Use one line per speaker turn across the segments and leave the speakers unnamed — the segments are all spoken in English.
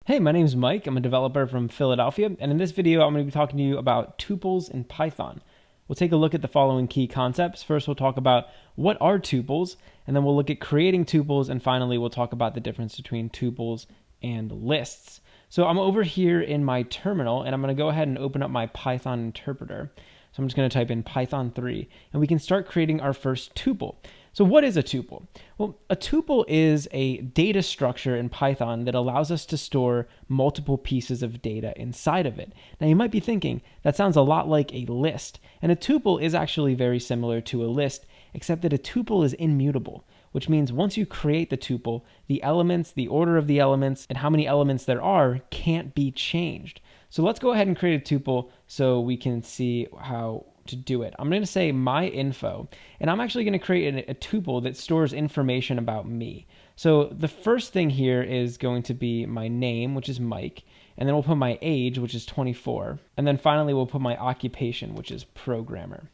Hey, my name is Mike. I'm a developer from Philadelphia, and in this video, I'm going to be talking to you about tuples in Python. We'll take a look at the following key concepts. First, we'll talk about what are tuples, and then we'll look at creating tuples, and finally, we'll talk about the difference between tuples and lists. So I'm over here in my terminal, and I'm going to go ahead and open up my Python interpreter. So I'm just going to type in Python 3, and we can start creating our first tuple. So what is a tuple? Well, a tuple is a data structure in Python that allows us to store multiple pieces of data inside of it. Now you might be thinking, that sounds a lot like a list. And a tuple is actually very similar to a list, except that a tuple is immutable, which means once you create the tuple, the elements, the order of the elements, and how many elements there are can't be changed. So let's go ahead and create a tuple so we can see how to do it. I'm going to say my info, and I'm actually going to create a tuple that stores information about me. So the first thing here is going to be my name, which is Mike, and then we'll put my age, which is 24, and then finally we'll put my occupation, which is programmer.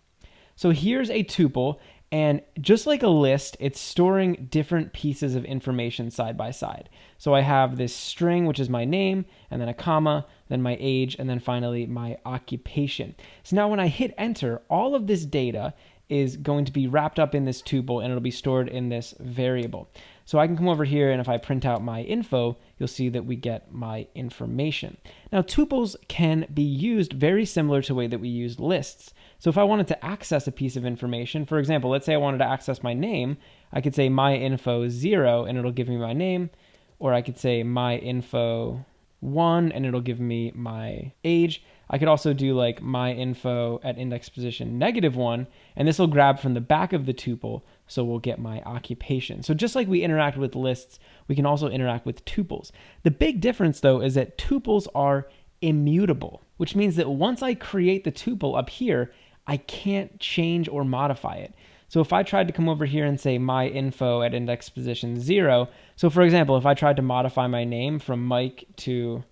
So here's a tuple, and just like a list, it's storing different pieces of information side by side. So I have this string, which is my name, and then a comma, then my age, and then finally my occupation. So now when I hit enter, all of this data is going to be wrapped up in this tuple, and it'll be stored in this variable. So I can come over here, and if I print out my info, you'll see that we get my information. Now, tuples can be used very similar to the way that we use lists. So if I wanted to access a piece of information, for example, let's say I wanted to access my name, I could say my info 0, and it'll give me my name, or I could say my info 1, and it'll give me my age. I could also do like my info at index position -1, and this will grab from the back of the tuple, so we'll get my occupation. So just like we interact with lists, we can also interact with tuples. The big difference though is that tuples are immutable, which means that once I create the tuple up here, I can't change or modify it. So if I tried to come over here and say my info at index position 0, so for example, if I tried to modify my name from Mike to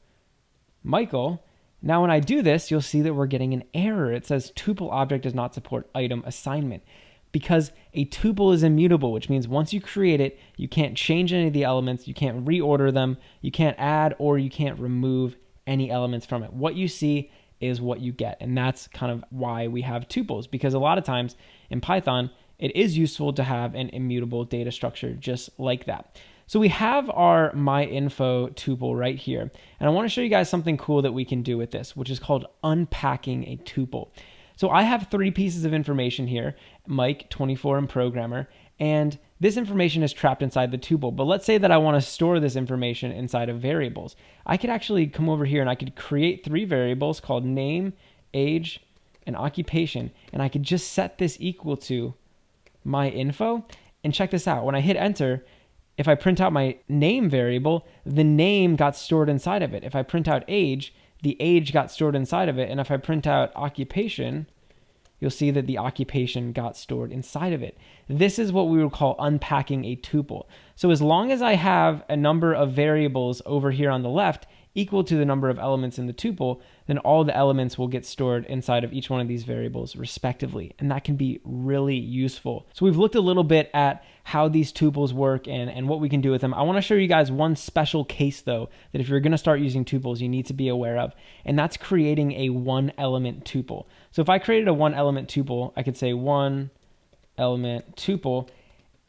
Michael, now when I do this, you'll see that we're getting an error. It says tuple object does not support item assignment, because a tuple is immutable, which means once you create it, you can't change any of the elements, you can't reorder them, you can't add or you can't remove any elements from it. What you see is what you get, and that's kind of why we have tuples, because a lot of times in Python, it is useful to have an immutable data structure just like that. So we have our myInfo tuple right here, and I want to show you guys something cool that we can do with this, which is called unpacking a tuple. So I have 3 pieces of information here, Mike, 24, and programmer, and this information is trapped inside the tuple. But let's say that I want to store this information inside of variables. I could actually come over here and I could create 3 variables called name, age, and occupation, and I could just set this equal to my info. And check this out. When I hit enter, if I print out my name variable, the name got stored inside of it. If I print out age, the age got stored inside of it. And if I print out occupation, you'll see that the occupation got stored inside of it. This is what we would call unpacking a tuple. So as long as I have a number of variables over here on the left equal to the number of elements in the tuple, then all the elements will get stored inside of each one of these variables respectively. And that can be really useful. So we've looked a little bit at how these tuples work and what we can do with them. I want to show you guys one special case though, that if you're going to start using tuples, you need to be aware of, and that's creating a 1-element tuple. So if I created a 1-element tuple, I could say 1-element tuple.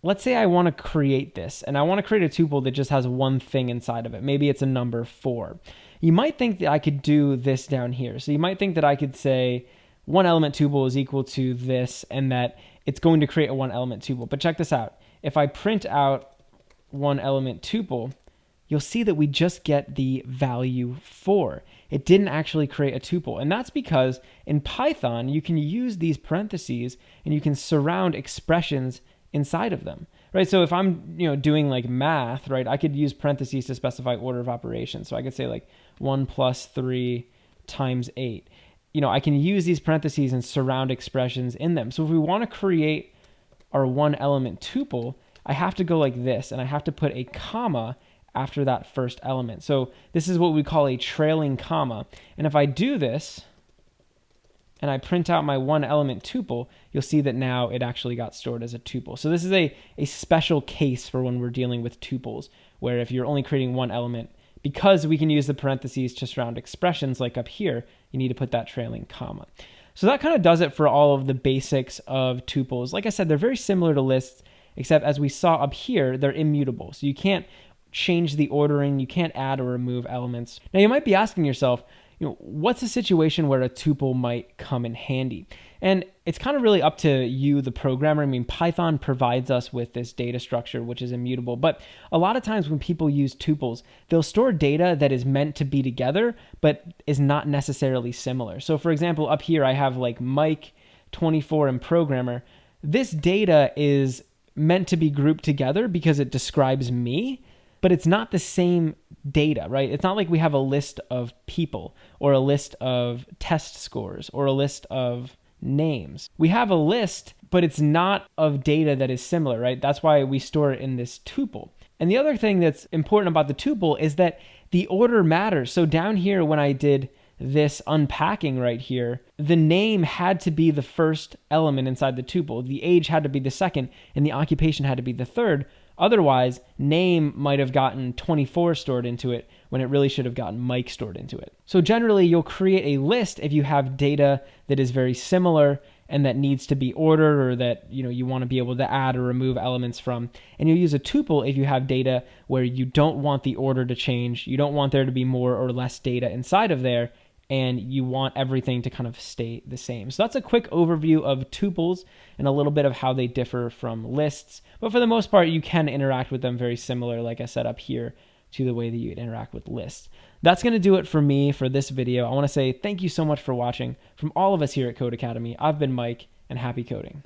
Let's say I want to create this, and I want to create a tuple that just has one thing inside of it. Maybe it's a number 4. You might think that I could do this down here. So you might think that I could say 1-element tuple is equal to this, and that it's going to create a 1-element tuple. But check this out. If I print out 1-element tuple, you'll see that we just get the value 4. It didn't actually create a tuple. And that's because in Python, you can use these parentheses and you can surround expressions inside of them, right? So if I'm, doing like math, right, I could use parentheses to specify order of operations. So I could say like 1 + 3 × 8. I can use these parentheses and surround expressions in them. So if we want to create our 1-element tuple, I have to go like this, and I have to put a comma after that first element. So this is what we call a trailing comma. And if I do this, and I print out my 1-element tuple, you'll see that now it actually got stored as a tuple. So this is a special case for when we're dealing with tuples, where if you're only creating 1 element, because we can use the parentheses to surround expressions like up here, you need to put that trailing comma. So that kind of does it for all of the basics of tuples. Like I said, they're very similar to lists, except as we saw up here, they're immutable. So you can't change the ordering, you can't add or remove elements. Now you might be asking yourself, what's a situation where a tuple might come in handy? And it's kind of really up to you, the programmer. I mean, Python provides us with this data structure, which is immutable. But a lot of times when people use tuples, they'll store data that is meant to be together, but is not necessarily similar. So for example, up here, I have like Mike 24 and programmer. This data is meant to be grouped together because it describes me, but it's not the same data, right? It's not like we have a list of people or a list of test scores or a list of names. We have a list, but it's not of data that is similar, right? That's why we store it in this tuple. And the other thing that's important about the tuple is that the order matters. So down here, when I did this unpacking right here, the name had to be the first element inside the tuple. The age had to be the second, and the occupation had to be the third. Otherwise, name might have gotten 24 stored into it when it really should have gotten Mike stored into it. So generally, you'll create a list if you have data that is very similar and that needs to be ordered, or that you want to be able to add or remove elements from. And you'll use a tuple if you have data where you don't want the order to change, you don't want there to be more or less data inside of there, and you want everything to kind of stay the same. So that's a quick overview of tuples and a little bit of how they differ from lists. But for the most part, you can interact with them very similar, like I said up here, to the way that you'd interact with lists. That's going to do it for me for this video. I want to say thank you so much for watching. From all of us here at Code Academy, I've been Mike, and happy coding.